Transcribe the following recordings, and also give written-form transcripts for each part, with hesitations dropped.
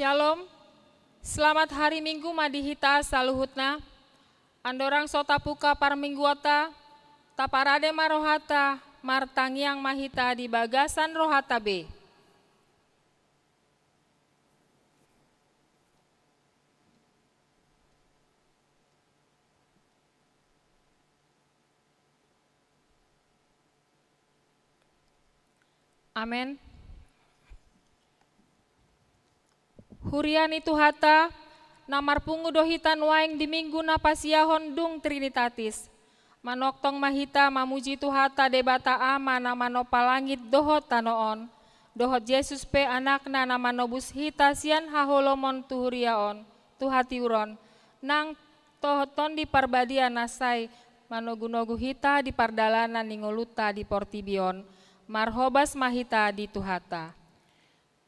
Shalom, selamat hari Minggu madihita saluhutna, andorang sotapuka parmingguata, taparade marohata, martangiang mahita di bagasan rohata B. Amin. Hurian itu hata, namar pungu dohitan waeng di minggu napasiahon dung trinitatis. Manoktong mahita mamuji tuhata debata ama namano palangit dohot tanoon. Dohot Yesus pe anakna namano bus hita sian haholomon tuhuriaon, tuhatiuron. Nang tohoton di parbadia nasai, manogunogu hita di pardalanan ningoluta di portibion. Marhobas mahita di tuhata.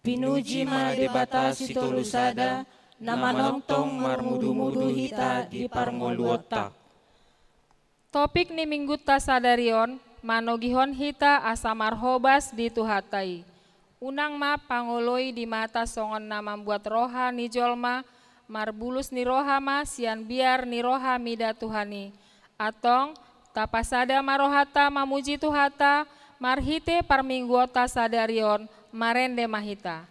Pinuji madebata sitolusada, nama nongtong marmudu-mudu hita di parngoluota. Topik ni minggu tasadarion, manogihon hita asa marhobas di tuhatai. Unang ma pangoloi di mata songon nama buat roha ni jolma, marbulus ni roha ma sian biar ni roha mida Tuhani. Atong tapasada marohata mamuji tuhata, marhite parmingguota sadarion, marende mahita.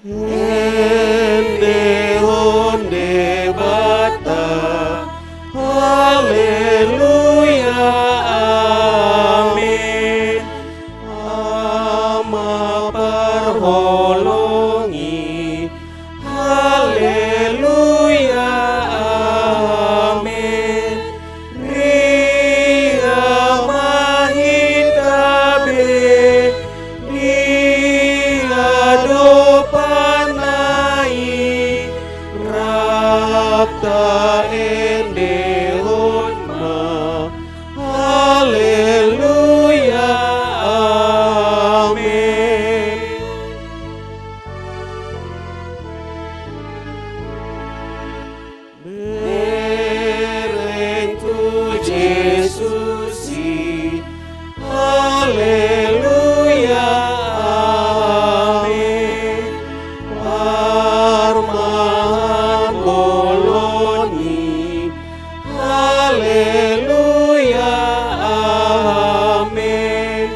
Ende onde bata, haleluya, amin. Ama parholongi, haleluya, amin. Ria mahita be, dia dopanai, rapta ende honma, haleluya, amin. Bereng tu Yesusi, haleluya, amin. Parmahan boloni, haleluya, amin.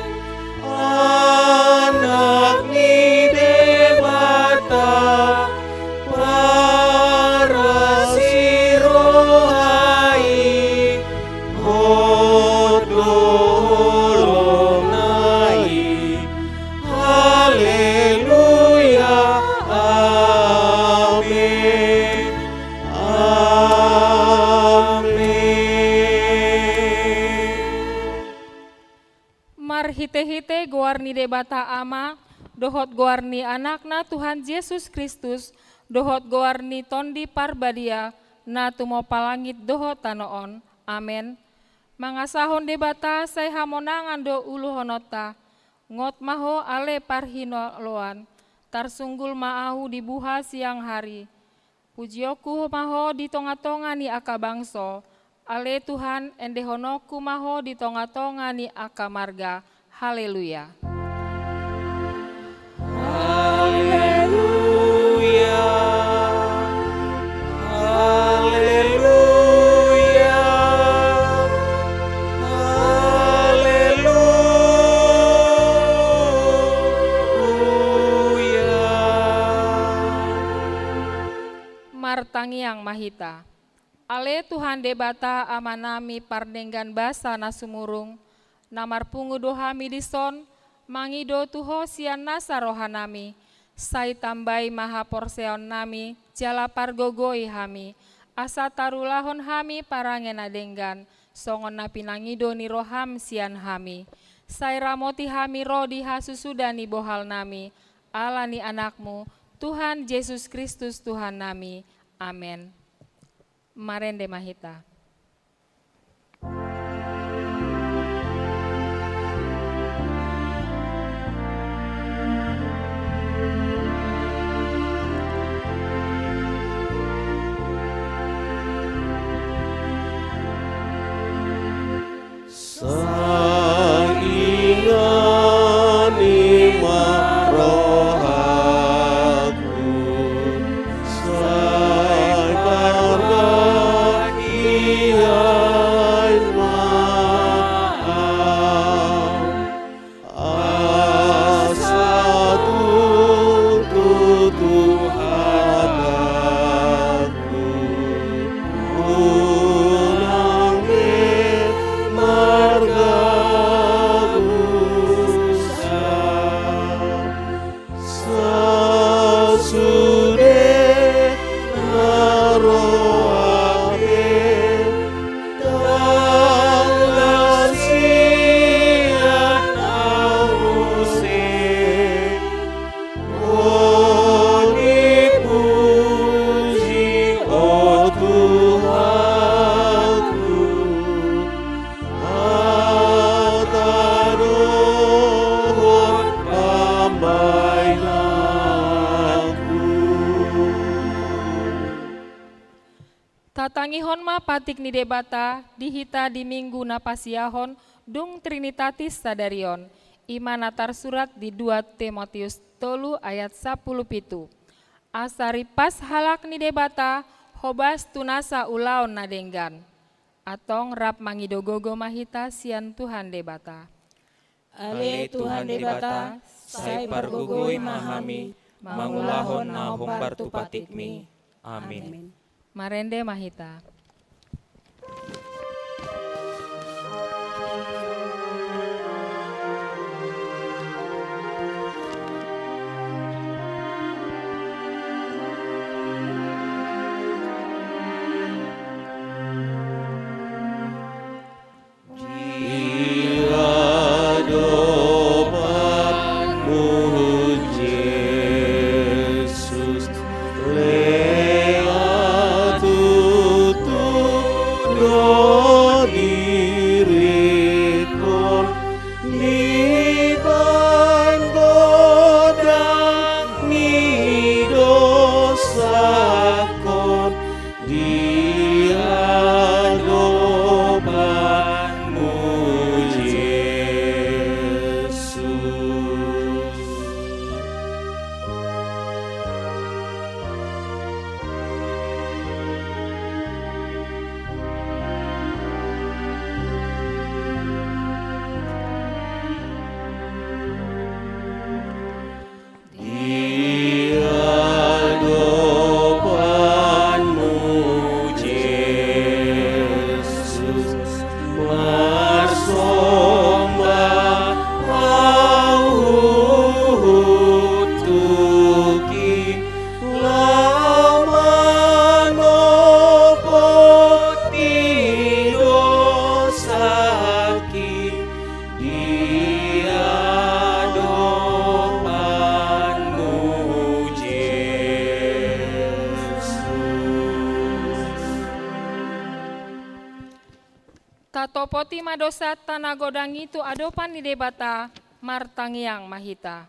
Anak ni debata, para sirohai, hodolonai, haleluya, amin, amin. Marhite-hite goarni debata ama, dohot goarni anakna Tuhan Yesus Kristus, dohot goarni tondi parbadia, na tumo palangit dohot tanoon. Amin. Mangasahon debata say hamonangan do uluhonota, ngot maho ale parhinoloan, tarsunggul maahu dibuha siang hari. Pujioku maho di tonga-tonga ni aka bangso, ale Tuhan endehonoku maho di tonga-tonga ni aka marga. Haleluya. Haleluya, haleluya, haleluya. Martangiang mahita. Ale Tuhan debata amanami pardenggan basa nasumurung, namar pungu dohami dison, mangido tuho sian nasa rohanami, sai tambai maha porseon nami, jala pargogoi hami, asa tarulahon hami parangena denggan, songon na pinangido ni roham sian hami, sai ramoti hami rodi hasusudani bohal nami, ala ni anakmu, Tuhan Yesus Kristus Tuhan nami, amin. Marende mahita. Tatangihon ma patik ni debata dihita di minggu napasiahon dung Trinitatis sadarion. Iman atar surat di 2 Timotius 3 ayat 10 pitu. Asari pas halak ni debata hobas tunasa ulaon nadenggan. Atong rap mangidogogo mahita sian Tuhan debata. Ale Tuhan debata, sai pargogoi mahami, mangulahon na hombar tu patikmi. Amin. Marende mahita. Tatopoti madosa tanah godang itu adopan di debata martangiang mahita.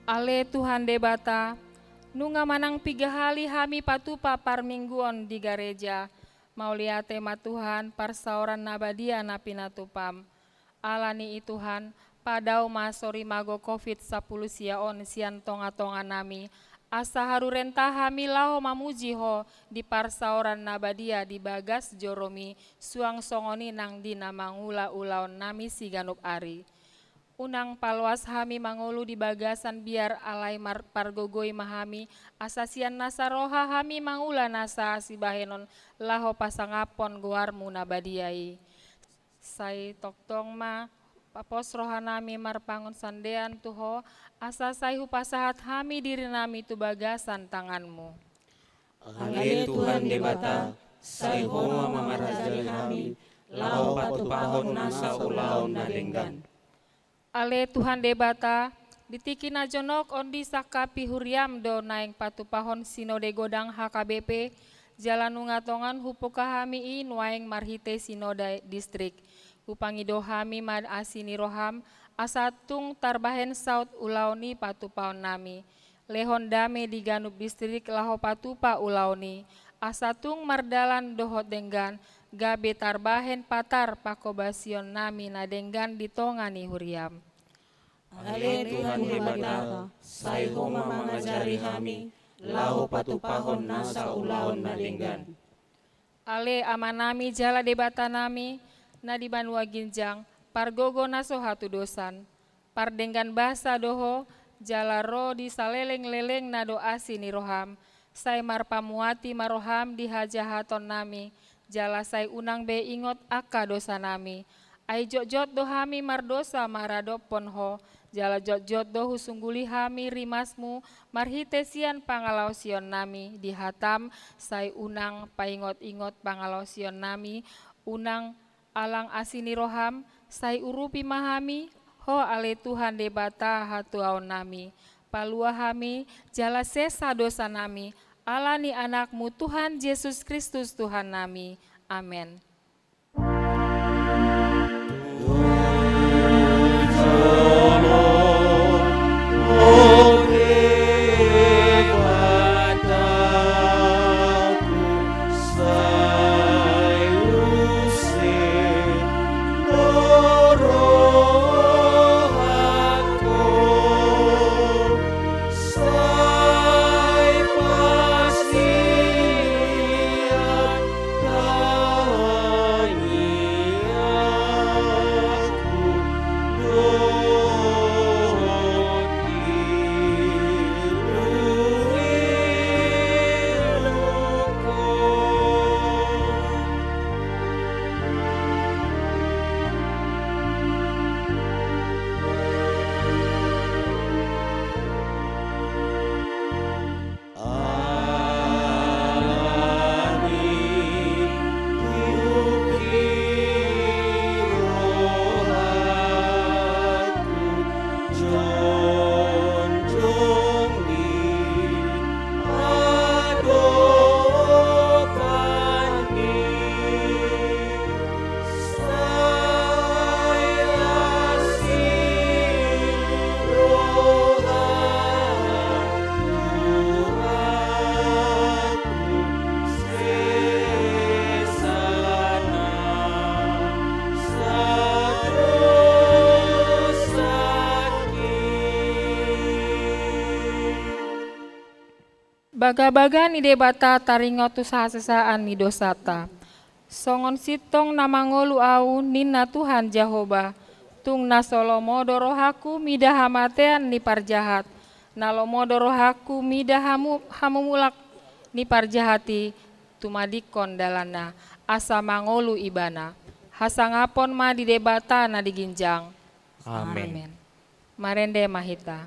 Ale Tuhan debata, nunga manang 3 hali hami patupa parmingguon di gereja, mau lihat tema Tuhan parsauran nabadia napinatupam. Alani Tuhan, padau masori mago COVID-10 siaon sian tonga-tonga nami, asa haru rentah hami lao mamuji ho di parsauran nabadia di bagas joromi, suang songoni nang dina mangula ulaon nami siganup ari. Unang palwas hami mangulu di bagasan biar alai pargogoi mahami asasian nasa roha hami mangula nasa sibahenon laho pasangapon guarmu nabadiai. Sai toktong ma papos roha nami marpangun sandean tuho asa sai hupasahat hami diri nami tu bagasan tanganmu. Ale Tuhan debata, sai homa mamarajali hami, lao patupahon nasa ulaon nadenggan. Ale Tuhan debata, ditiki na jonok ondi sakapi huriam do naeng patupahon sinode godang HKBP, jalan ngatongan hupuka hami in waeng marhite sinode distrik. Hupangido hami mad asini roham, asatung tarbahen saut ulaoni patupahon nami. Lehon dame di Ganup distrik laho patupa ulaoni, asatung mardalan dohot denggan, gabe tarbahen patar pakobasion nami nadenggan ditongani huriam. Ale Tuhan debata, sai homa mangajari hami, lao patupahon nasa ulaon nadenggan. Ale amanami jala debata nami, na di Banua Ginjang, pargogo naso hatu dosan, pardenggan bahasa doho, jala ro di saleleng-leleng na doa sini roham, Sai marpamuati maroham di hajahaton nami, jala sai unang be ingot aka dosa nami. Ai jot-jot dohami mardosa maradopon ho, jala jot-jot dohu sungguli hami rimasmu, marhitesian pangalausion nami, dihatam sai unang paingot-ingot pangalausion nami, unang alang asini roham, sai urupi mahami, ho ale Tuhan debata hatuaon nami. Palua hami, jala sesa dosa nami, alani anakmu Tuhan Yesus Kristus Tuhan nami. Amin. Baga-baga ni debata taringotu sahasesaan mi dosata. Songon sitong namangolu au nina Tuhan Jehovah. Tung na solomo dorohaku mida hamatean ni parjahat. Nalomo dorohaku mida hamumulak ni parjahati tumadikon dalana. Asa mangolu ibana. Hasangapon ma di debata na diginjang. Amin. Marende mahita.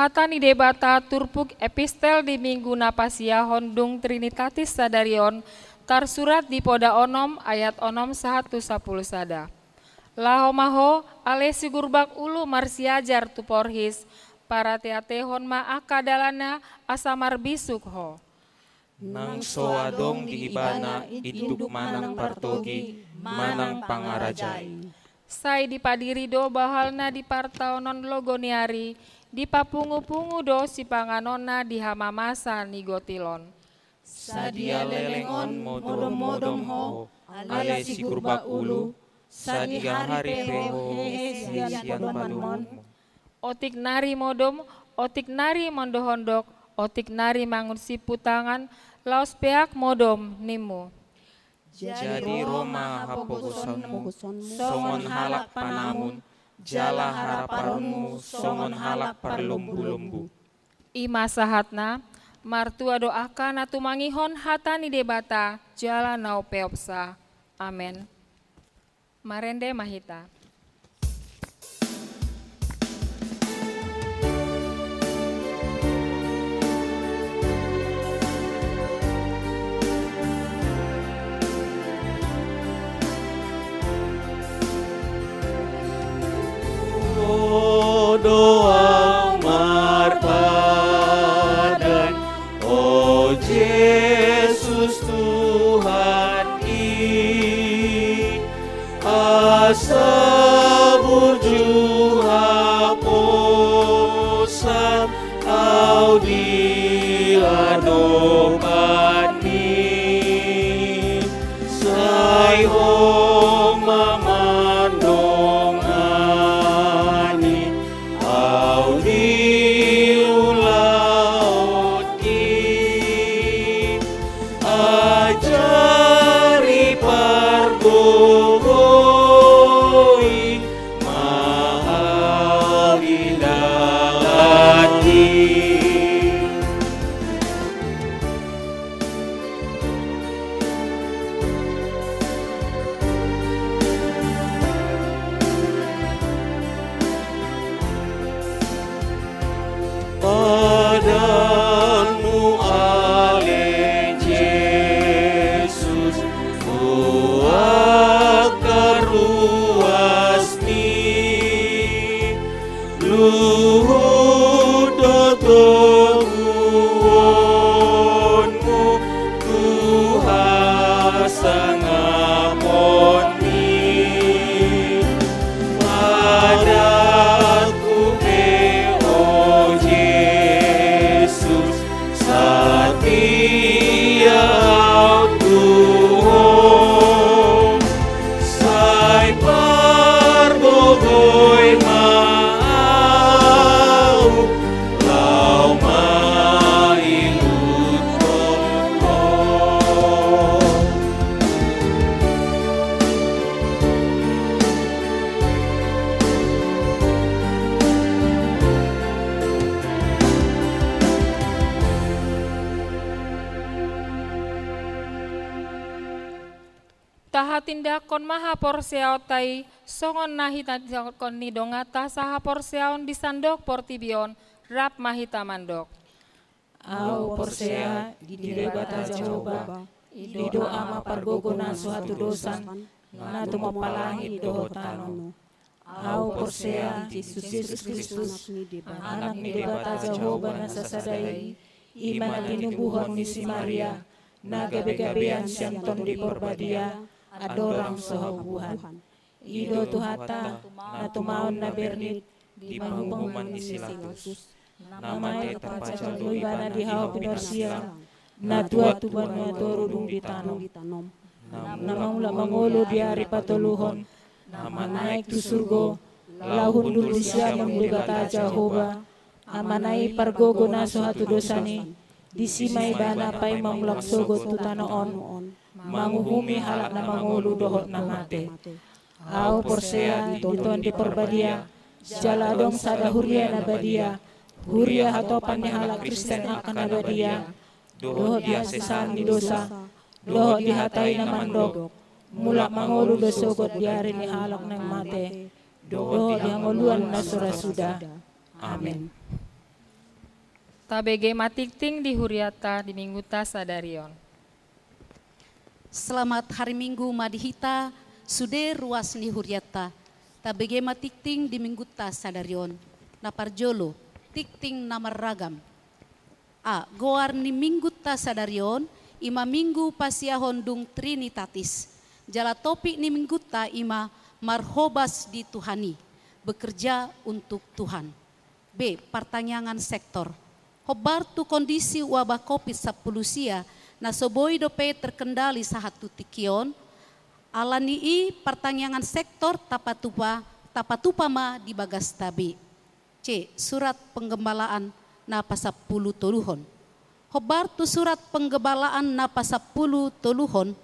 Hatani debata turpuk epistel di minggu napasia hondung Trinitatis sadarion tarsurat di poda onom ayat onom 110 sada. Lahomaho ale sigurbak ulu marsiajar tu porhis para teatehon ma akadalana asamar bisuk ho. Nang soadong di ibana iduk manang partogi manang pangarajai. Sai dipadiri do bahalna di partaonon logoniari, di papungu-pungu do si panganona di hamamasa ni gotilon. sadia lelengon modom ho, ale sigurba ulu, sadia hari peho, sian padumon. Otik nari modom, otik nari mondohondok, otik nari mangun siputangan, laos peak modom nimu. Jadi Roma hapogosanmu, songon halak panamun, jala haraparunmu, songon halak parlumbu-lumbu. Ima sahatna, martua doakan atu mangihon hatani debata, jala nau peopsa. Amen. Marende mahita. Doa marpadan, oh Yesus Tuhan ki, asa burjuha posan au diadopani, sai hong mamandongani, au diulaoti, ajari pargogoi, mahalilati. Padamu ale Yesus, kuakar ruasni, luhur dotonmu, Tuhan ngaponi, padaku oh Yesus, setia Tuhan, sai parbogoi mau, lau mailut kokoh. Taha tindakon maha porseautai, songon nahi tindakon nidongata saha porseaon disandok portibion, rap mahita mandok. Au porsea di debata Jehovah, ido ama pargogona suatu dosan, natu mapalangi dohotano. Au porsea Yesus Kristus, anak ni debata Jehovah nasasadai, iman tinubuhan ni si Maria, na gabe-gabean sianton di porbadia, adorang sohabuhan. Ido tuhata, na tumaon na bernit, di panghuman ni Silatus. Namay tapacang luibana di hawa pinarsia, na tuwa-tuban na torudung di tanom. Namangula mangolo di hari patuluhon, naik tu surgo, lahun dulu siya mengbata Jehovah, amanai pargogo na suhatu dosani, disimay bana pay mamulak sogot tu tanoon, manguhumi halak na mangulu dohot na mate. Au porsea tuton di perbadia, jaladong sada huria na badia, huria hatopan ni halak Kristen akan na badia, dohot di asesan di dosa, dohot di hatay na mandog, mulak mangulu dosogot di hari ni halak ng mate, dohot di hanguluan na surasuda. Amen. Tabege matikting di huriata di mingguta sadarion. Selamat hari Minggu madihita, sude ruas ni huriata. Tabege matikting di mingguta sadarion. Naparjolo, tikting namar ragam. Goar ni mingguta sadarion, ima minggu pasiahon dung Trinitatis. Jala topik ni mingguta ima marhobas di Tuhani, bekerja untuk Tuhan. B. Pertanyaan sektor. Hobar tu kondisi wabah COVID-19 nasoboi dope terkendali sahatu tikion, alani pertanyaan sektor tapatupa ma di bagas tabi. C. Surat penggembalaan na pasapulu toluhon. Hobar tu surat penggembalaan na pasapulu toluhon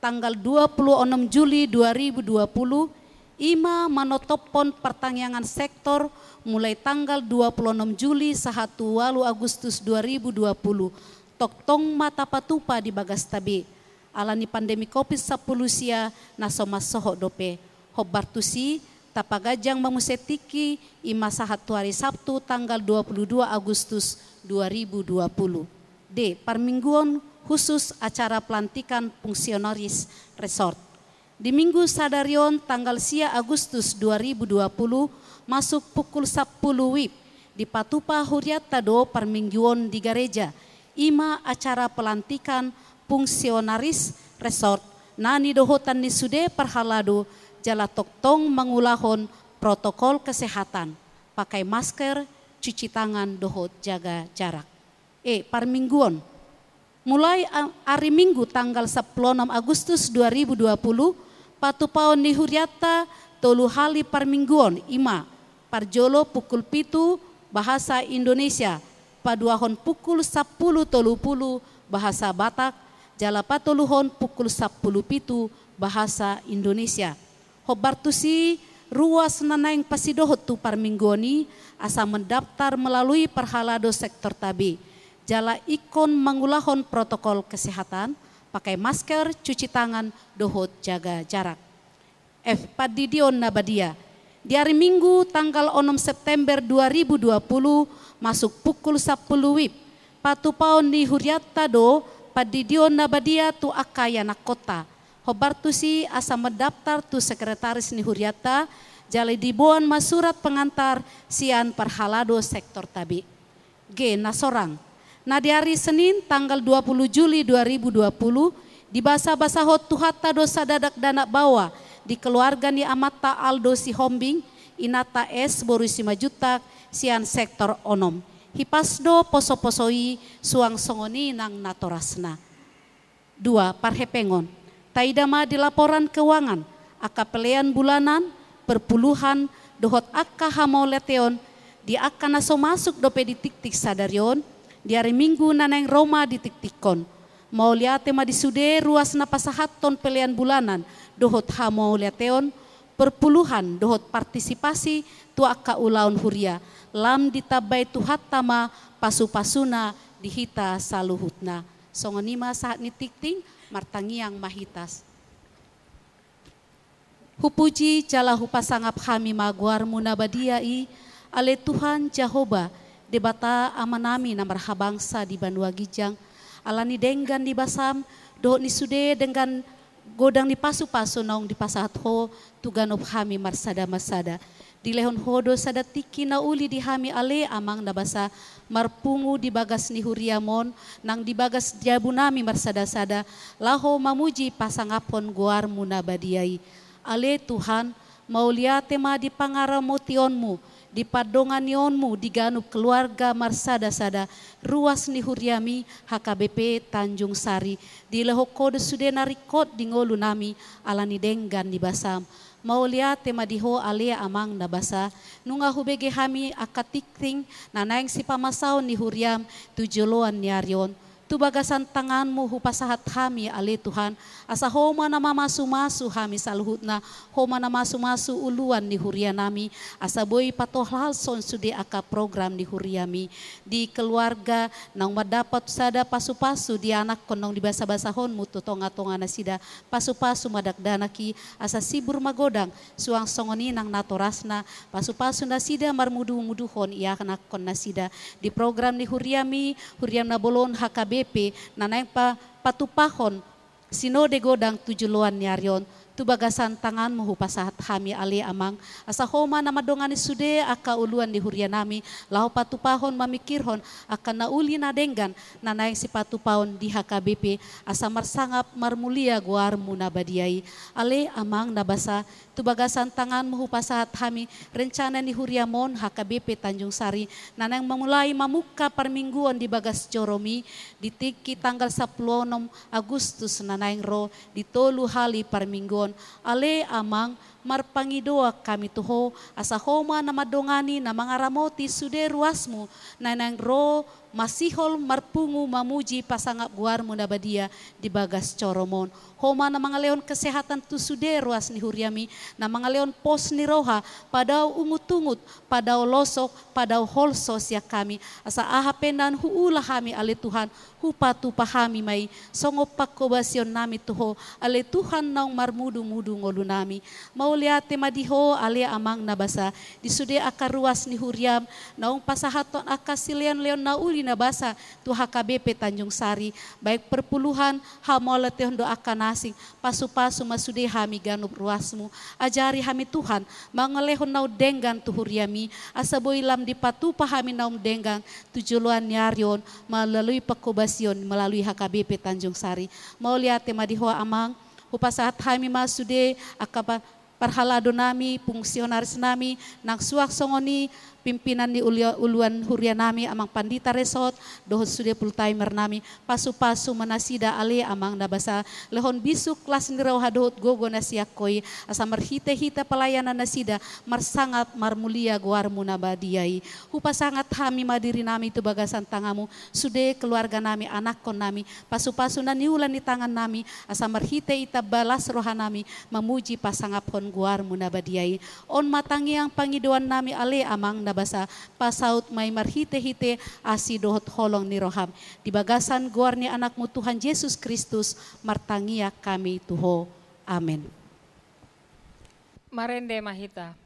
tanggal 26 Juli 2020 ima manotopon pertanyaan sektor mulai tanggal 26 Juli sahatu 8 Agustus 2020 toktong mata patupa di bagas tabi alani pandemi COVID-19 sia nasoma soho dope hobar tusi tapagajang mamusetiki ima sahatu hari Sabtu tanggal 22 Agustus 2020. D. Parmingguan khusus acara pelantikan fungsionaris resort. Di Minggu Sadarion tanggal sia Agustus 2020 masuk pukul 10 WIB di Patupa Huriata do Parmingguan di Gereja. Ima acara pelantikan fungsionaris resort nani dohotan ni sude perhalado jala toktong mengulahon protokol kesehatan. Pakai masker, cuci tangan, dohot jaga jarak. Parmingguan. Mulai hari Minggu tanggal 16 Agustus 2020, Patupaon ni Huriata tolu hali parmingguan ima, parjolo pukul 7 bahasa Indonesia, paduahon pukul 10.30 bahasa Batak, jala patoluhon pukul 10.07 bahasa Indonesia. Hobartusi ruas nanaing pasidohot tu parmingguani asa mendaftar melalui perhalado sektor tabi. Jala ikon mengulahon protokol kesehatan, pakai masker, cuci tangan, dohot jaga jarak. F. Padidion Nabadia. Di hari Minggu tanggal 6 September 2020 masuk pukul 10 WIB. Patupaon ni Huriata do Padidion Nabadia tu akaya na kota. Hobartusi asa mendaftar tu sekretaris ni Huriata jala dibuan masurat pengantar sian perhalado sektor tabi. G. Nasorang. Nah di hari Senin tanggal 20 Juli 2020 di basa-basa hot tuhata dosa dadak dana bawa di keluarga ni Amata Aldo si Hombing inata S borusi majutak sian sektor onom. Hipasdo poso-posoi suang songoni nang natorasna. 2. Parhepengon. Taidama di laporan keuangan aka pelean bulanan perpuluhan dohot aka hamoleteon di aka naso masuk dope di tik-tik sadarion. Di hari Minggu naneng Roma di tiktikon. Mau liate ma di sude ruas napasahaton pelian bulanan dohot ha mau liateon perpuluhan dohot partisipasi tu akka ulaun huria lam ditabai tu hatama pasu-pasuna dihita saluhutna. Songonima saat ni tikting martangiang mahitas. Hupuji jala hupasangap kami maguar munabadiai ale Tuhan Jehovah debata amanami namar habangsa di Bandua Gijang alani denggan di basam do ni sude dengan godang di pasu-pasu naung di pasahat ho tuganop hami marsada masada di lehon hodo sada tiki na uli di hami ale amang nabasa marpungu di bagas ni huriamon nang di bagas jabunami marsada-sada laho mamuji pasangapon guar munabadiai ale Tuhan mau liate ma di pangaramotionmu di padongan nionmu di ganup keluarga marsada-sada ruas ni huriami HKBP Tanjung Sari di lehokode sude narikot di ngolu nami alani denggan di basam mau lihat tema diho alia amang nabasa nunga hubege hami akatikting nanaing si pamasaw ni huriam tujoloan niarion tu bagasan tanganmu hupasahat hami ale Tuhan asa homa na mamasu-masu hami saluhutna homa na masu-masu uluan ni huria nami asa boy patohlal son sude aka program ni huriami di keluarga nang madapat sada pasu-pasu di anak konong di basa-basahon mutu tonga-tonga na sida pasu-pasu madakdanaki asa sibur magodang suang songoni nang natorasna pasu-pasu na sida marmudu-muduhon iya anak kon na sida di program ni huriami huriam na bolon HKB nanaing patupahon sinode godang tujuluan niarion tu bagasan tangan muhu pasahat hami ali amang asa homa nama dongani sude aka uluan di huria nami lau patupahon mamikirhon akan nauli nadenggan nanaing si patupahon di HKBP asa marsangap marmulia guar munabadiai ale amang nabasa tu bagasan tangan muhu pasahat hami rencana ni huriamon HKBP Tanjung Sari nanang memulai mamuka permingguan di bagas Joromi di tiki tanggal 10 Agustus nanaing ro di tolu hali permingguan ale amang marpangidoa kami tuho asa homa nama dongani na mga ramoti sude ruasmu nanang ro masihol marpungu mamuji pasangap guar munabadia di bagas Coromon homa na mga leon kesehatan tu sude ruas ni huriami na mga leon pos ni roha padaw ungut-ungut padaw losok padaw holsos ya kami asa ahapenan huula kami ale Tuhan hupatu pahami may songop pakobasyon nami tuho ale Tuhan naong marmudu-mudu ngolu nami mauliate madiho ale amang nabasa di sude akaruas ni huriam naong pasahaton akasilian leon nauli nabasa tu HKBP Tanjung Sari baik perpuluhan hamolatehon do akan asing pasu-pasu masude hami ganup ruasmu ajari hami Tuhan mangalehon nau denggan tu huriami asa boilam di patu pahami naum denggan tujuluan nyarion melalui pakobasyon melalui HKBP Tanjung Sari mauliate madiho amang upasahat hami masude akapa parhalado nami, fungsionaris nami, nang suak songoni, pimpinan ni uluan huria nami, amang pandita resort, dohot sude full timer nami, pasu-pasu manasida ale amang nabasa, lehon bisu kelas niraw hadohot gogo nasiakoy, asa marhite-hite pelayanan nasida, marsangat marmulia guarmu nabadiai, hupasangat hami madiri nami itu bagasan tangamu, sude keluarga nami, anak kon nami, pasu-pasu naniulan di tangan nami, asa marhite ita balas roha nami, memuji pasangapon guar munabadiai on matangi ang pangiduan nami ale amang nabasa pasaut may marhite-hite asi dohot holong ni roham di bagasan guar ni anakmu Tuhan Yesus Kristus martangia kami tuho amin. Marende mahita.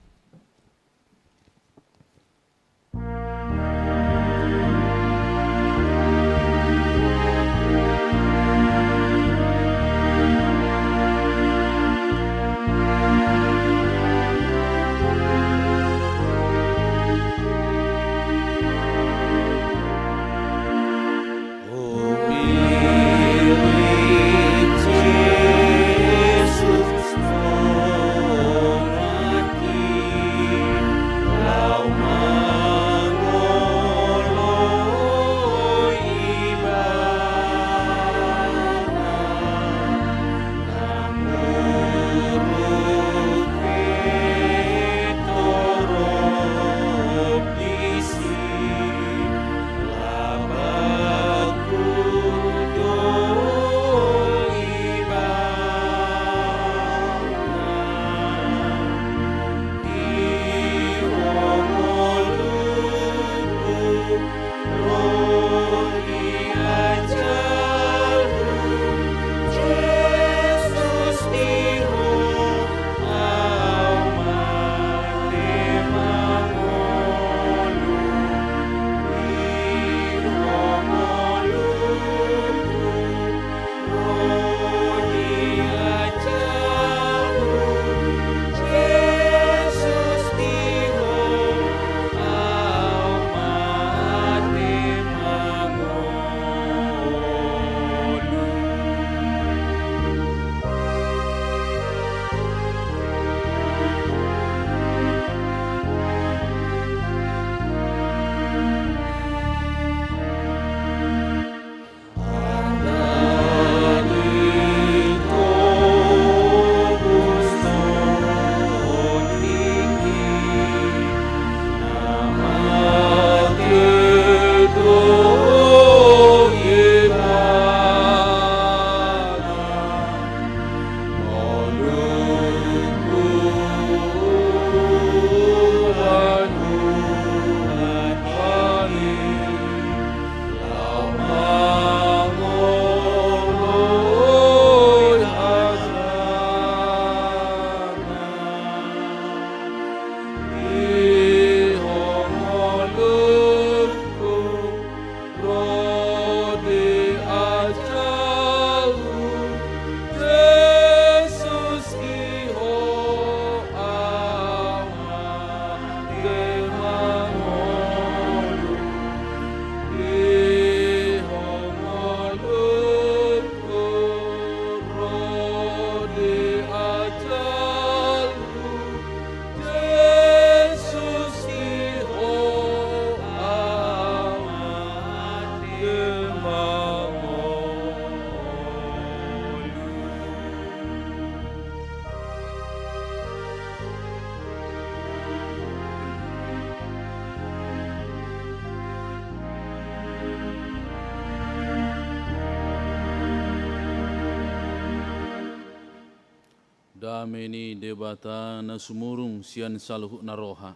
Dameni debata na sumurung sian saluhu na roha.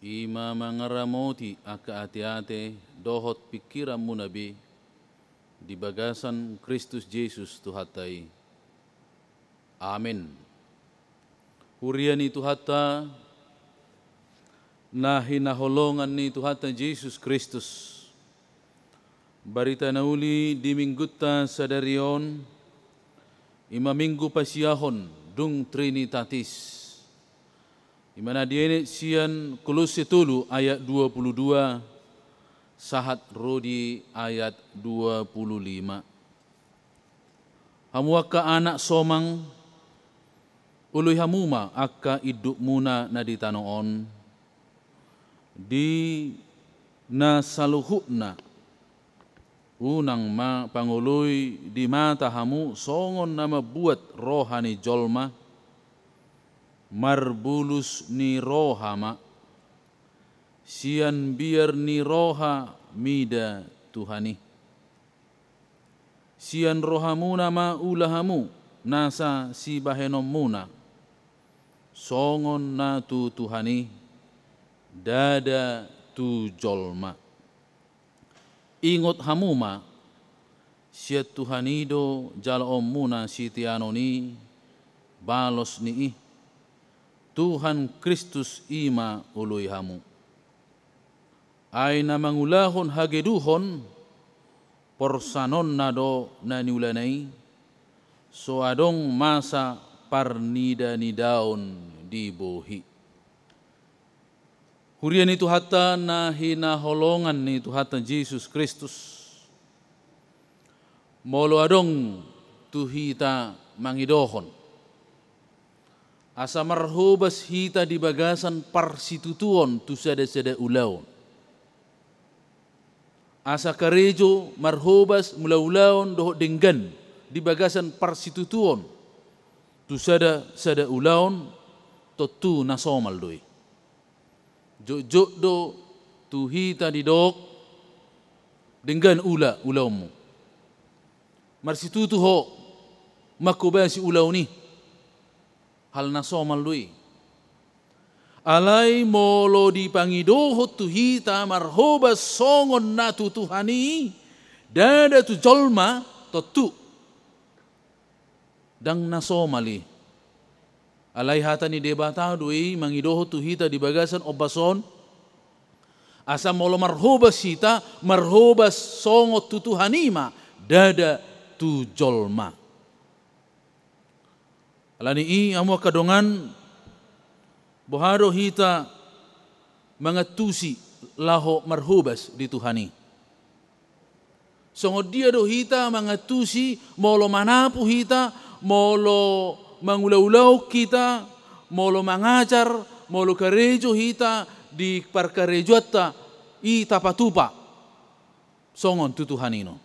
Ima mangaramoti aka ati-ate dohot pikiran mo nabi di bagasan Kristus Jesus tuhatai. Amin. Hurian itu hatta na hinaholongan ni Tuhata Jesus Kristus. Barita nauli di mingguta sadarion ima minggu pasiyahon dung Trinitatis. Imana diene sian Kolose 3 ayat 22 sahat rodi ayat 25. Hamuaka anak somang uluy hamuma akka iduk muna na ditanoon di na saluhukna unang panguloy di mata hamu songon na mabuat rohani jolma marbulus ni rohama sian biar ni roha mida Tuhani sian rohamu nama ulahamu nasa si bahenom muna songon na tu Tuhani dada tu jolma. Ingot hamuma siat Tuhanido jalo muna si tiano ni balos ni Tuhan Kristus ima uluy hamu. Ay na mangulahon hageduhon porsanon nado na niulanay so adong masa parnida ni daon di bohi. Hurian itu hatta na hinaholongan ni Tuhata Jesus Kristus. Molo adong tuhita mangidohon. Asa marhubas hita di bagasan parsitutuon tu sada-sada ulaon. Asa karejo marhubas mula-ulaon dohok denggan di bagasan parsitutuon tu sada-sada ulaon to tu nasomal doi. Jok do tuhita di dok dengan ulamu. Marsitu tu ho makubasi ulau ni hal nasomal lui. Alai molo di pangidoho tuhita marhobas songon natu Tuhani dada tu jolma totu dang nasomali. Alai hatani debata doi mangidoho tuhita di bagasan obason asa molo marhobas hita marhobas songot tutuhanima dada tu jolma. Alani i amu kadongan boharo hita mangatusi laho marhobas di Tuhani. Songot dia do hita mangatusi molo manapu hita molo mangulau-ulau kita, molo mangajar, molo karejo hita di parkarejoata i tapatupa songon tu Tuhanino.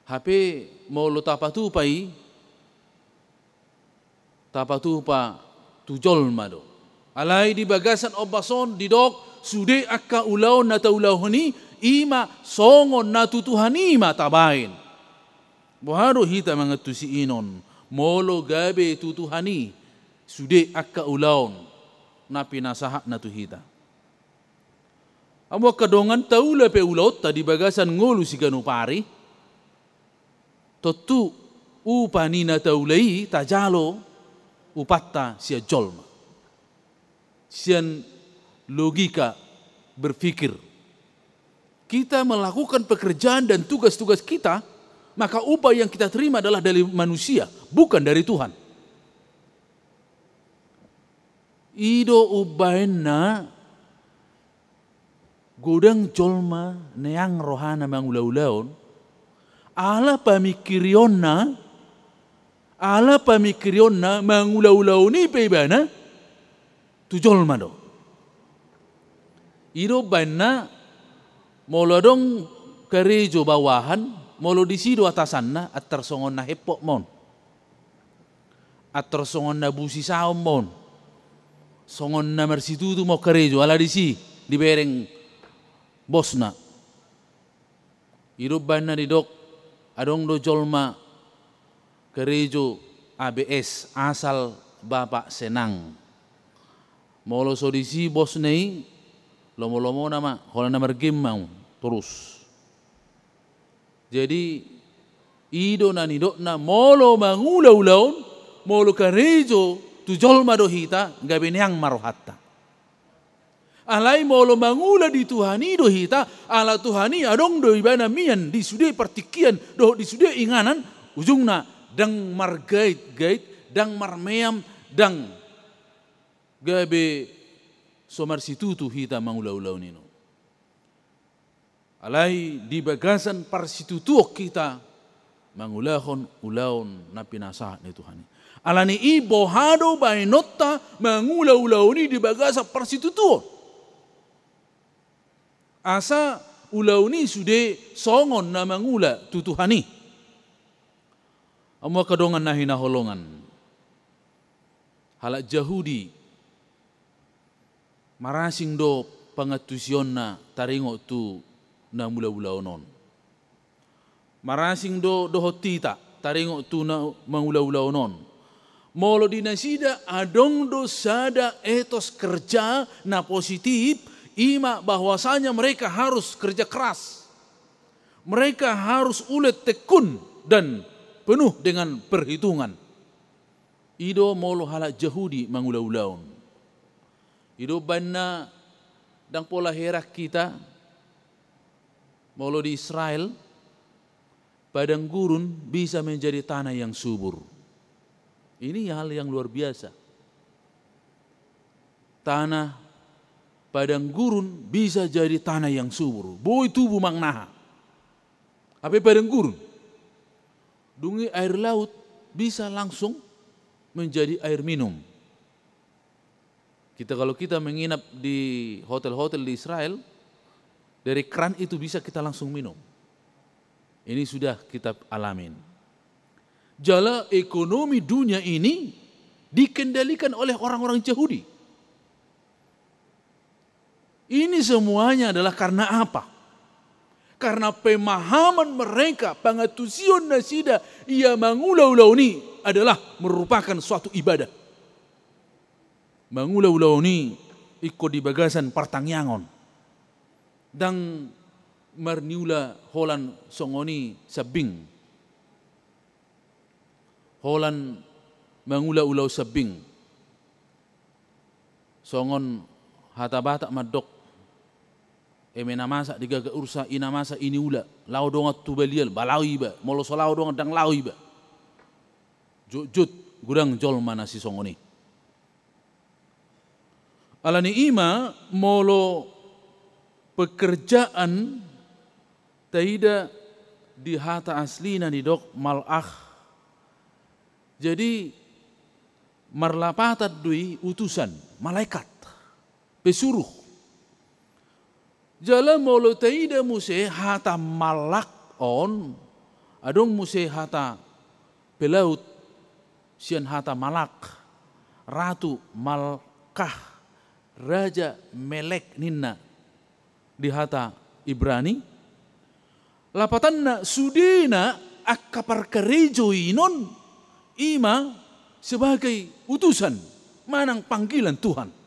Hape molo tapatupa i tapatupa tu jolma do. Alai di bagasan obason di dok sude akka ulau na taulau ni ima songon na tu Tuhanima tabain. Boharo hita mangatusi inon. Molo gabe tu Tuhani sude akka ulaon na pinasaha na tuhita. Amo kadongan taula pe ulaut tadi bagasan ngolu si ganupari. Totu upani na taulai tajalo upatta sia jolma. Sian logika berfikir. Kita melakukan pekerjaan dan tugas-tugas kita, maka upah yang kita terima adalah dari manusia, bukan dari Tuhan. Ido ubaina godang jolma neang rohana mangulau-ulaun, ala pamikirionna mangulau-ulaun ni peibana tu jolma do. Ido baina molodong karejo bawahan molo di sido atasanna atar songon na hepok mon. Atar songon na busi saom mon. Songon na marsitutu mo karejo ala di si di bereng bosna. Iruban na di dok adong do jolma karejo ABS, asal Bapak senang. Molo sodisi bos nei, lomo-lomo nama, kalau nama game mau terus. Jadi ido na nido na molo mangulaulaun, molo karejo tujol madohita gabe niang marohatta. Alai molo mangula di Tuhani dohita, ala Tuhani adong do ibana mian di sude partikian do di sude inganan ujungna dang margait dang marmeam dang gabe somar situtu hita mangula-ulau nino. Alai di bagasan parsitutuok kita mangulahon ulaun na pinasa ni Tuhani. Alani ibo hado bainota mangula-ulau ni di bagasan parsitutuok. Asa ulau ni sude songon na mangula tutuhani. Amo kadongan na hinaholongan. Halak Jahudi marasing do pangatusion na taringo tu na mula-ulaw non. Marasing do hotita taringo tu na mangula-ulaw non. Molo dinasida adong do sada etos kerja na positif. Ima bahwasanya mereka harus kerja keras. Mereka harus ulet tekun dan penuh dengan perhitungan. Ido molo halak Jahudi mangula-ulaun. Ido banna dang pola herak kita molo di Israel padang gurun bisa menjadi tanah yang subur. Ini hal yang luar biasa. Tanah padang gurun bisa jadi tanah yang subur. Boy tubuh mangnaha. Apa padang gurun? Dungi air laut bisa langsung menjadi air minum. Kalau kita menginap di hotel-hotel di Israel, dari keran itu bisa kita langsung minum. Ini sudah kita alamin. Jala ekonomi dunia ini dikendalikan oleh orang-orang Yahudi. Ini semuanya adalah karena apa? Karena pemahaman mereka, pangatusion nasida, ia mangulau-ulau ni adalah merupakan suatu ibadah. Mangulau-ulau ni ikut di bagasan partangyangon. Dan marniula holan songoni sabing. Holan mangulau-ulau sabing. Songon hata-bata madok. Emena masa digaga ursa ina masa ini ula lau dongat tu balial balawi ba molo so lau dongat dang lawi ba jut gudang jol mana si songoni alani ima molo pekerjaan taida di hata aslina di dok malakh jadi marlapatat dui utusan malaikat pesuruh. Jala molo taida muse hata malak on, adong muse hata pelaut, sian hata malak, ratu malkah, raja melek ninna di hata Ibrani. Lapatanna sudina akapar kerejo inon ima sebagai utusan manang panggilan Tuhan.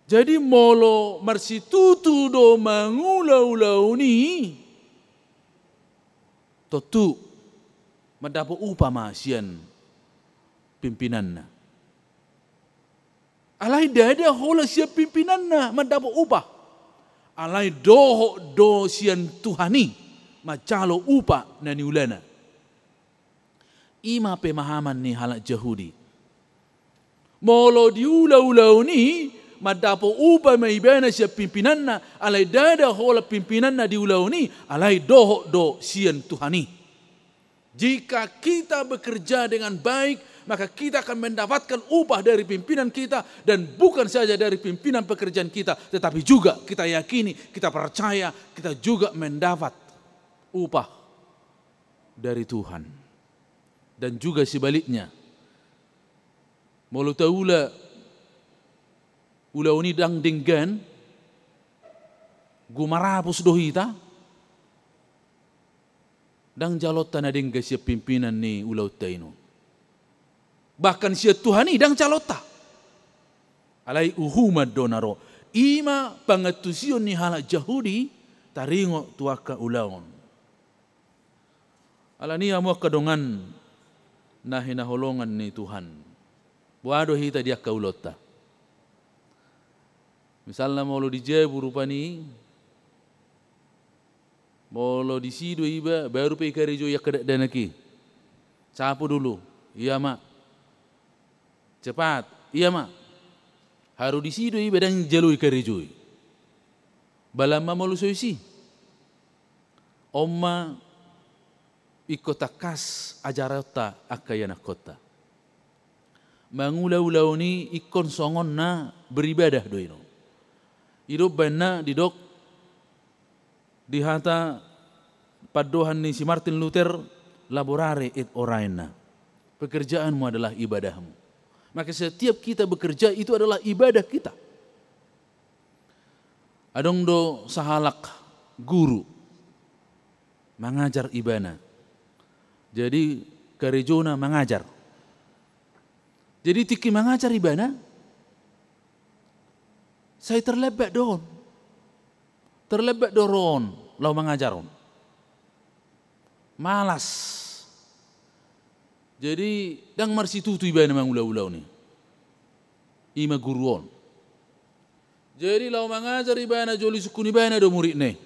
Jadi molo marsitutu do mangulau-ulau ni totu mendapat upah masian pimpinanna. Alai dada hola siap pimpinanna mendapat upah. Alai doho do sian Tuhani macalo upah nani ulana. Ima pemahaman ni halak Yahudi. Molo di ulau-ulau ni madapo upa maibana siya pimpinanna alay dada hola pimpinanna di ulau ni alay doho do sian Tuhani. Jika kita bekerja dengan baik maka kita akan mendapatkan upah dari pimpinan kita dan bukan saja dari pimpinan pekerjaan kita tetapi juga kita yakini, kita percaya kita juga mendapat upah dari Tuhan. Dan juga sebaliknya. Molo taula ulau ni dang denggan gumarapos dohita dang jalota na ding siya pimpinan ni ulau taino. Bahkan siya Tuhani dang jalota. Alai uhumad donaro. Ima pangatusion ni halak Jahudi taringo tuaka ulaon. Alani amo kadongan na hinaholongan ni Tuhan. Buado hita dia kaulota. Misalnya mau lo dijebu rupani, mau lo disido iba baru pe karejo ya kedak danaki. Sapu dulu, iya mak. Cepat, iya mak. Haru disido iba dan jalui karejo. Balamma mau lo soisi. Omma ikota kas ajarata akayana kota. Mangulau-ulau ni ikon songon na beribadah doino. Hidup benar didok dihata padohan ni si Martin Luther laborare et oraina. Pekerjaanmu adalah ibadahmu. Maka setiap kita bekerja itu adalah ibadah kita. Adong do sahalak guru mengajar ibana. Jadi karejona mengajar. Jadi tiki mengajar ibana. Saya terlebat doron. Terlebat doron. Lau mengajaron. Malas. Jadi, dang marsi tutu iba namang ulau-ulau ni. Ima guruon. Jadi, lau mengajar iba na joli sukun iba na do murid ni.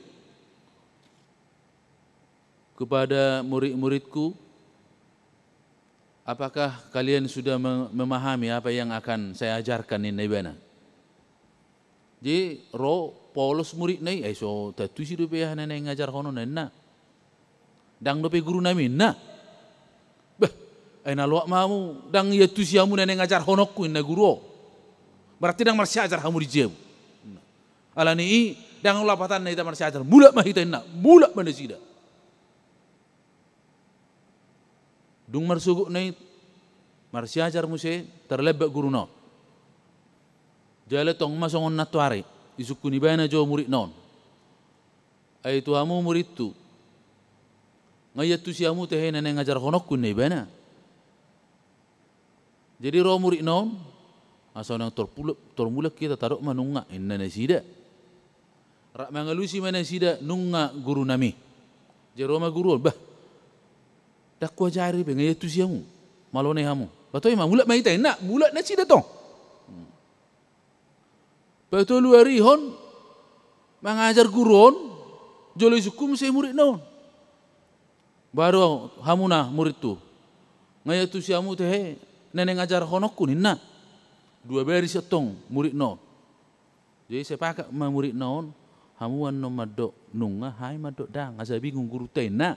Kepada murid-muridku, apakah kalian sudah memahami apa yang akan saya ajarkan ni iba na? Jadi ro polos murid nai so tatu si dope ya nai ngajar kono na dang dope guru nami na bah ai na lo mamu dang ya tu siamu nai ngajar honokku na guru berarti dang marsi ajar hamu dijeb alani i dang lapatan nai ta marsi ajar mula mah hita na mula mana sida dung marsugu nai marsi ajar muse terlebak guru no. Jale tong masongon natuare isukuni bana jo murid non. Ai tu amu murid tu. Ngaya tu siamu teh nene ngajar honokku nei bana. Jadi ro murid non asal nang tormulak kita taruh manunga inna sida. Rak mangalusi mana sida nunga guru nami. Jero ma guru bah. Dak ko jari be ngaya tu siamu. Malone hamu. Batoi ma mulak mai teh nak mulak na sida tong. Betul luari hon mengajar guruon joloi sukum saya murid non. Baru hamuna murid tu. Ngaya tu siamu teh nenek ngajar honokku ni na. Dua baris setong murid non. Jadi saya pakai murid non hamuan no madok nunga hai madok dang asa bingung guru teh na.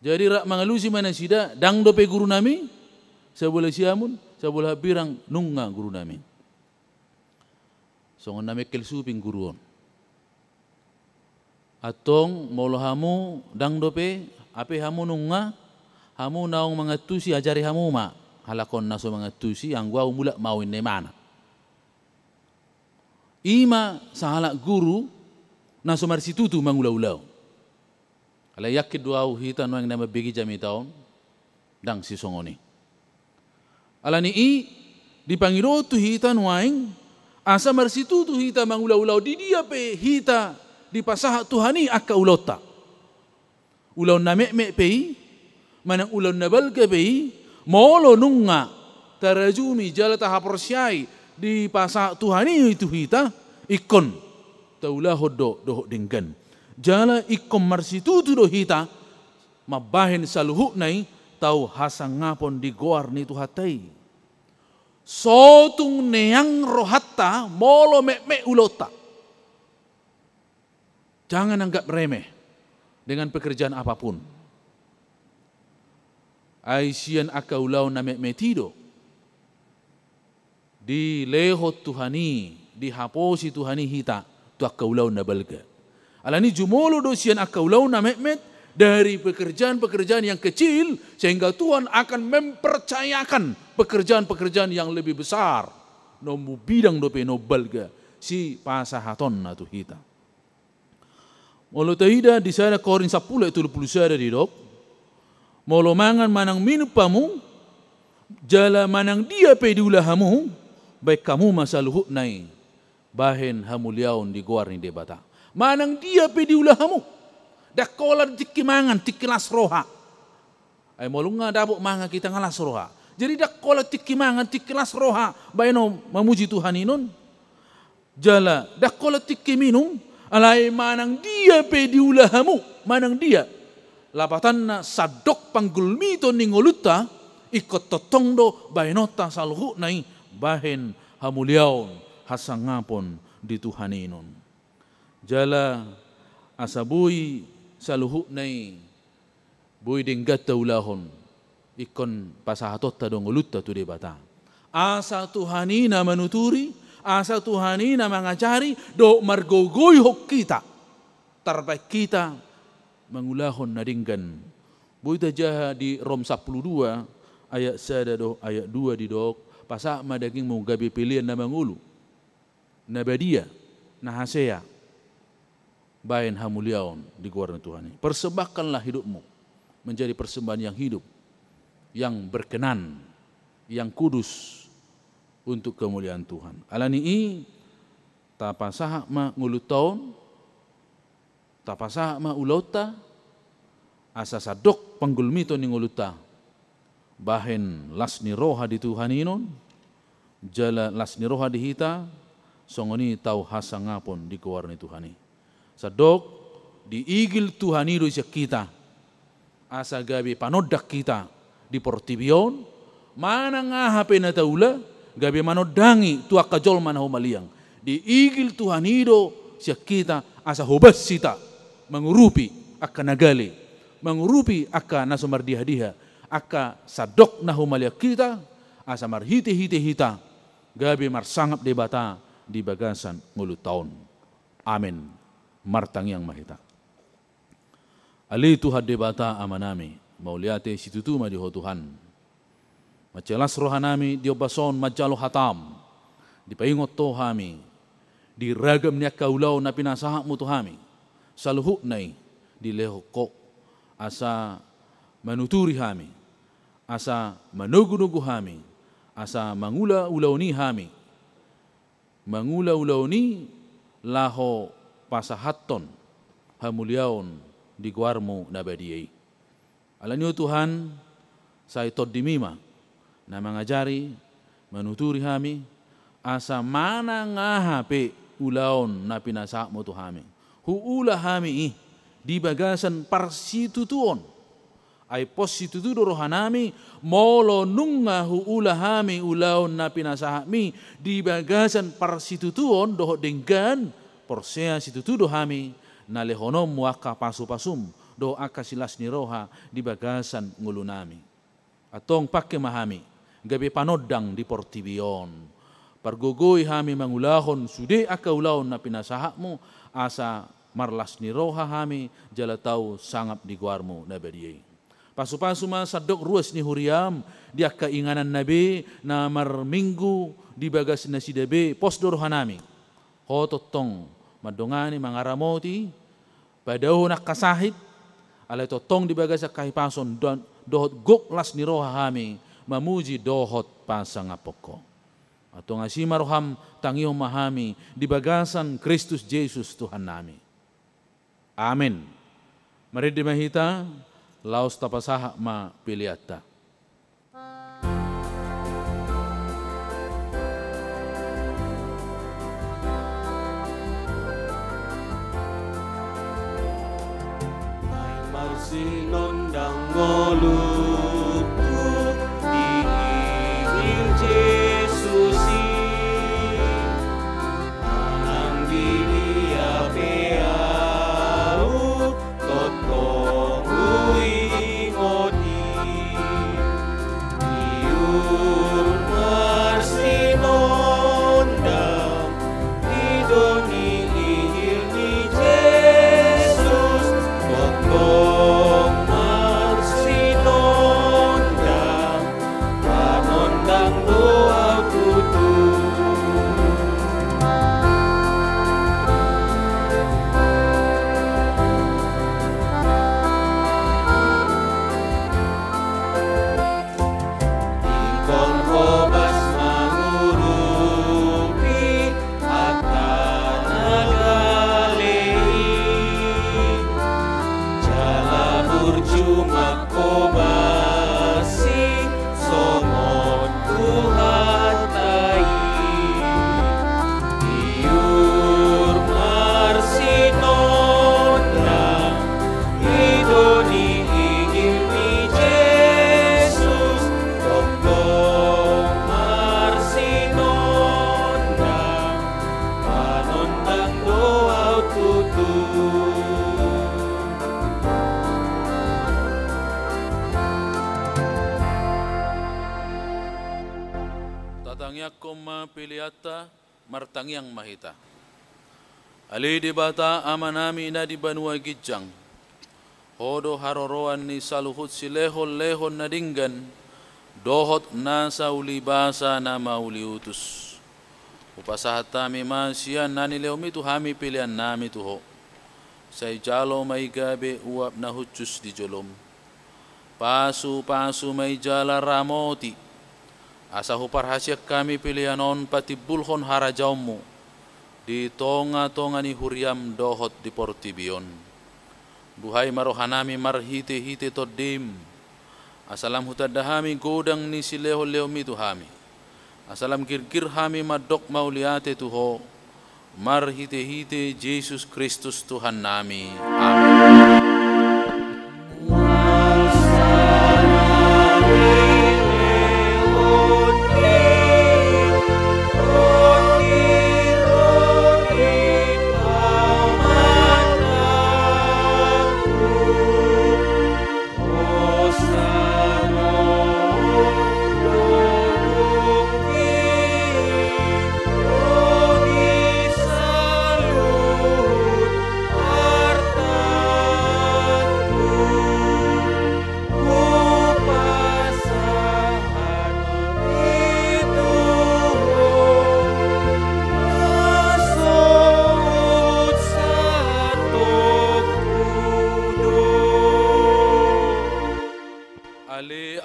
Jadi rak mangalusi mana sida dang dope guru nami sebelah siamun sebelah birang nunga guru nami. Songon name kelsu ping guruon. Atong molo hamu dang dope ape hamu nunga hamu naong mangatusi ajari hamu ma halakon naso mangatusi ang gua mula mawin ne mana. Ima sahalak guru naso marsitutu mangulau-ulau. Ala yakid duau hita no yang nama begi jami taon dang si songoni. Ala ni i dipangiro tu hita nuaing asa marsitu tu hita mangulau-ulau di dia pe hita di pasah Tuhani akka ulota. Ulau na mek pe manang ulau na balga pe molo nunga tarajumi jala tahaporsyai di pasah Tuhani itu hita ikon taulah hodo doh denggan. Jala ikon marsitu tu do hita mabahin saluhuk nai tau hasang ngapon di goar ni tu hatai. Sotung neang rohatta molo mek ulota. Jangan anggap remeh dengan pekerjaan apapun. Aisian akaulau na mek metido. Di lehot Tuhani, di haposi Tuhani hita tu akaulau na balga. Alani jumolo dosian akaulau na mek dari pekerjaan-pekerjaan yang kecil sehingga Tuhan akan mempercayakan pekerjaan-pekerjaan yang lebih besar. Nomu bidang dope no balga si pasahaton na tu hita. Molo tahida di sana Korin 10 itu 20 sada di dok. Molo mangan manang minum pamu, jala manang dia pediulah hamu, baik kamu masa luhut nai, bahen hamuliaun di guar ni debata. Manang dia pediulah hamu, dak kolar tiki mangan tiki las roha. Ay molunga dabuk manga kita ngalas roha. Jadi dak kolar tiki mangan tiki las roha, bayno memuji Tuhan inun. Jala dak kolar tiki minum, alai manang dia pediulah hamu, manang dia. Lapatanna sadok panggulmito ningoluta ikot totongdo bainota salhu nai bahen hamuliaun hasangapon di Tuhan inun. Jala asabui saluhu nai bui denggata ulahon ikon pasahatotta dongoluta tu debata. Asa Tuhanina manuturi, asa Tuhanina mangajari do margogoy hok kita. Terbaik kita mangulahon nadinggan. Buita jaha di Rom 12 ayat 1 do ayat 2 di dok pasak madaging mau gabi pilihan na mangulu. Nabadia nahasea bain hamuliaon di guarna Tuhan. Persembahkanlah hidupmu menjadi persembahan yang hidup, yang berkenan, yang kudus untuk kemuliaan Tuhan. Alani tapasah ma ngulutaon, tapasah ma ulota, asa sadok panggulmito ni nguluta, bahen lasni roha di Tuhan inon, jala lasni roha di hita, songoni tau hasangapon di kewarni Tuhan. Sadok diigil Tuhan itu isya kita, asa gabi panodak kita di portibion, mana ngahape na taula, gabi manodangi tuak kajol manahu maliang. Diigil Tuhan itu isya kita, asa hobas sita, mengurupi akan nagali, mengurupi akan nasumar diha-diha, akan sadok nahu maliak kita, asa marhiti-hiti hita, gabi marsangap debata di bagasan ngulu tahun. Amin. Martang yang mahita. Ali Tuhan debata amanami, mauliate situtu ma diho Tuhan. Macelas rohanami diobason majalo hatam, dipaingot tohami, diragam niya kaulau na pinasahak mo tohami, saluhuk nai dilehokok, asa manuturi hami, asa manugu-nugu hami, asa mangula-ulau ni hami, mangula-ulau ni laho pasahaton hamuliaon di guarmu nabadiyai. Alanyo Tuhan, saya todimima na mangajari manuturi hami asa mana ngahape ulaon na pinasak mo tuhami. Huula hami di bagasan parsitutuon ay positutudo rohanami molo nunga huula hami ulaon na pinasahami di bagasan parsitutuon doho denggan porsea situtudo hami na lehonom waka pasu-pasum do aka silas ni roha di bagasan ngulunami. Atong pakke mahami gabi panodang di portibion. Pargogoy hami mangulahon sude aka ulahon na pinasahakmu asa marlas ni roha hami jala tau sangap di guarmu na badiyay. Pasu-pasu ma sadok ruas ni huriam dia keinganan nabi na marminggu di bagas na sidabe pos dorohanami. Hototong madongani mangaramoti padaw nak kasahit alay totong di bagas sa kahipason dohot goklas ni roha hami mamuji dohot pasangapoko. Atong asima roham tangihom mahami di bagasan Kristus Jesus Tuhan nami. Amin. Mari dimahita laos tapasah ma piliata. Sinondang ngolutuk diingil Jesusi anang dilia peau totong uingodi iur marsinondang idoni ihil ni Jesus totong marsino piliata martangiang mahita. Ali di bata amanami na di banua gijang. Hodo haroroan ni saluhut si lehon na dinggan. Dohot nasa ulibasa na mauliutus. Upasahat tami masyan nani leomi tu hami pilihan nami tuho. Say jalo may gabi uap na hutsus di jolom. Pasu may jala ramoti. Asa huparhasyak kami pilihanon patibulhon harajaumu. Di tonga ni huriam dohot di portibion. Buhay marohanami marhite-hite todim. Asalam hutadahami godang ni sileho leomi tuhami. Asalam kirkir hami madok mauliate tuho. Marhite-hite Yesus Kristus Tuhan nami. Amin.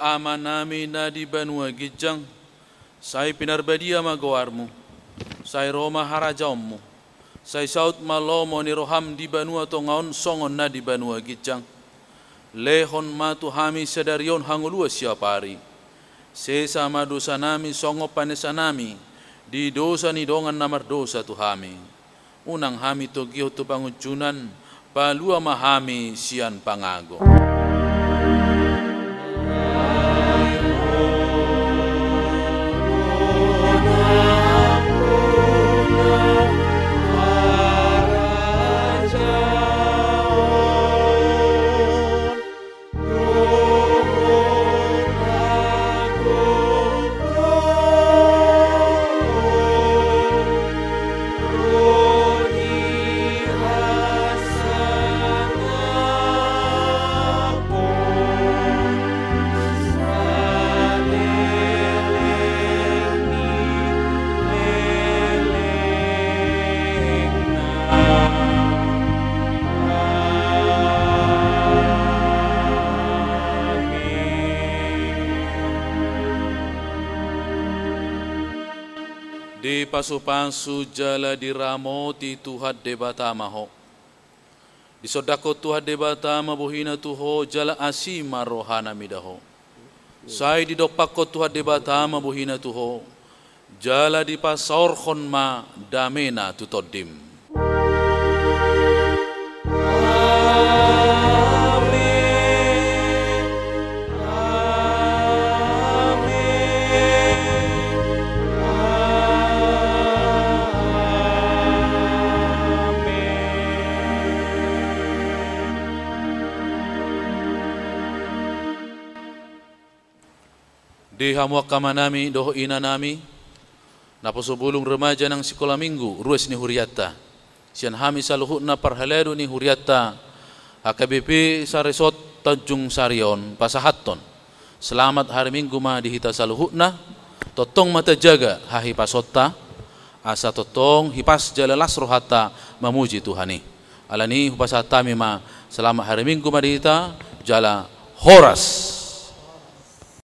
Ama nami na di banua gijang, say pinarbadia magawarmu, say Roma harajaumu, say saut malomo ni roham di banua tongaon songon na di banua gijang, lehon matu hami sedarion hangulua siapari, sesama dosa nami songo panesa nami, di dosa ni dongan namar dosa tu hami, unang hami togio tu pangujunan, palua mahami sian pangago. Di pasu-pasu jala diramoti Tuhan debata maho. Di sodako Tuhan debata mabuhina tuho jala asima rohana midaho. Sai di dopako Tuhan debata mabuhina tuho jala di pasaorhon ma damena tutodim. Di hamuak kamanami doho ina nami naposubulung remaja ng sekolah minggu ruas ni huriata sian hami saluhut na parhaledo ni huriata HKBP sa resort Tanjung Sarion pasahaton selamat hari minggu ma dihita saluhut na totong mata jaga hahi pasota asa totong hipas jalalas rohata mamuji Tuhani alani hupasatami ma selamat hari minggu ma dihita jala horas